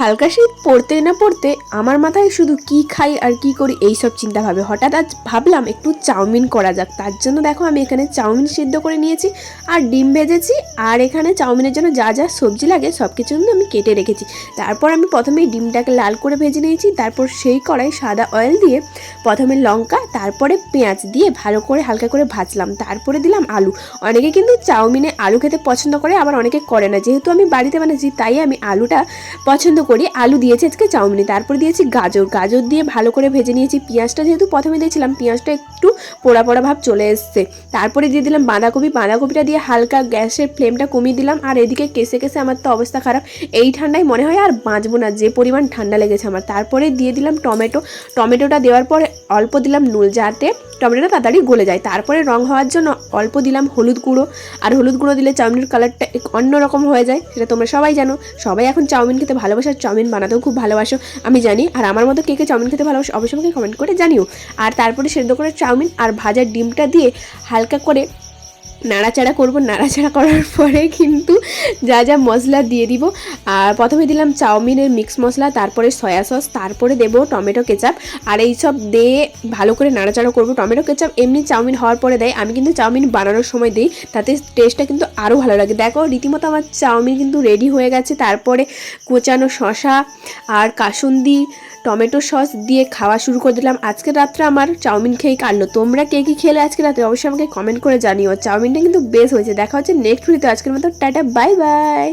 হালকা শীত পড়তে না পড়তে আমার মাথায় শুধু কি খাই আর কি করি এইসব চিন্তা ভাবে হঠাৎ আজ ভাবলাম একটু চাউমিন করা যাক। তার জন্য দেখো আমি এখানে চাউমিন সিদ্ধ করে নিয়েছি আর ডিম ভেজেছি। আর এখানে চাউমিনের জন্য যা যা সবজি লাগে সব কিছু কিন্তু আমি কেটে রেখেছি। তারপর আমি প্রথমেই ডিমটাকে লাল করে ভেজে নিয়েছি। তারপর সেই কড়াই সাদা অয়েল দিয়ে প্রথমে লঙ্কা তারপরে পেঁয়াজ দিয়ে ভালো করে হালকা করে ভাজলাম। তারপরে দিলাম আলু। অনেকে কিন্তু চাউমিনে আলু খেতে পছন্দ করে, আবার অনেকে করে না। যেহেতু আমি বাড়িতে বানাচ্ছি তাই আমি আলুটা পছন্দ করি। আলু দিয়েছি আজকে চাউমিনে। তারপর দিয়েছি গাজর দিয়ে ভালো করে ভেজে নিয়েছি। পেঁয়াজটা যেহেতু প্রথমে দিয়েছিলাম পেঁয়াজটা একটু পোড়া পোড়া ভাব চলে এসছে। তারপরে দিয়ে দিলাম বাঁধাকপিটা দিয়ে হালকা গ্যাসের ফ্লেমটা কমিয়ে দিলাম। আর এদিকে কেসে কেসে আমার তো অবস্থা খারাপ, এই ঠান্ডায় মনে হয় আর বাঁচবো না, যে পরিমাণ ঠান্ডা লেগেছে আমার। তারপরে দিয়ে দিলাম টমেটোটা দেওয়ার পরে অল্প দিলাম নুন, যাতে টমেটোটা তাড়াতাড়ি গলে যায়। তারপরে রং হওয়ার জন্য অল্প দিলাম হলুদ গুঁড়ো। আর হলুদ গুঁড়ো দিলে চাউমিনের কালারটা অন্যরকম হয়ে যায়, সেটা তোমরা সবাই জানো। সবাই এখন চাউমিন খেতে ভালোবাসে, চাউমিন বানাতেও খুব ভালোবাসো আমি জানি। আর আমার মতো কে কে চাউমিন খেতে ভালোবাসো অবশ্যই আমাকে কমেন্ট করে জানিও। আর তারপরে সেদ্ধ করে চাউমিন আর ভাজার ডিমটা দিয়ে হালকা করে নাড়াচাড়া করবো। নাড়াচাড়া করার পরে কিন্তু যা যা মশলা দিয়ে দিব। আর প্রথমে দিলাম চাউমিনের মিক্স মশলা, তারপরে সয়া সস, তারপরে দেবো টমেটো কেচাপ। আর এই সব দিয়ে ভালো করে নাড়াচাড়া করবো। টমেটো কেচাপ এমনি চাউমিন হওয়ার পরে দেয়, আমি কিন্তু চাউমিন বানানোর সময় দিই, তাতে টেস্টটা কিন্তু আরও ভালো লাগে। দেখো রীতিমতো আমার চাউমিন কিন্তু রেডি হয়ে গেছে। তারপরে কোচানো শসা আর কাসুন্দি টমেটো সস দিয়ে খাওয়া শুরু করে দিলাম। আজকে রাত্রে আমার চাউমিন খেয়ে কাটলো। তোমরা কে কী খেলে আজকে রাত্রে অবশ্যই আমাকে কমেন্ট করে জানিও। চাউমিনটা কিন্তু বেশ হয়েছে। দেখা হচ্ছে নেক্সট ভিডিওতে। আজকের মতো টাটা, বাই বাই।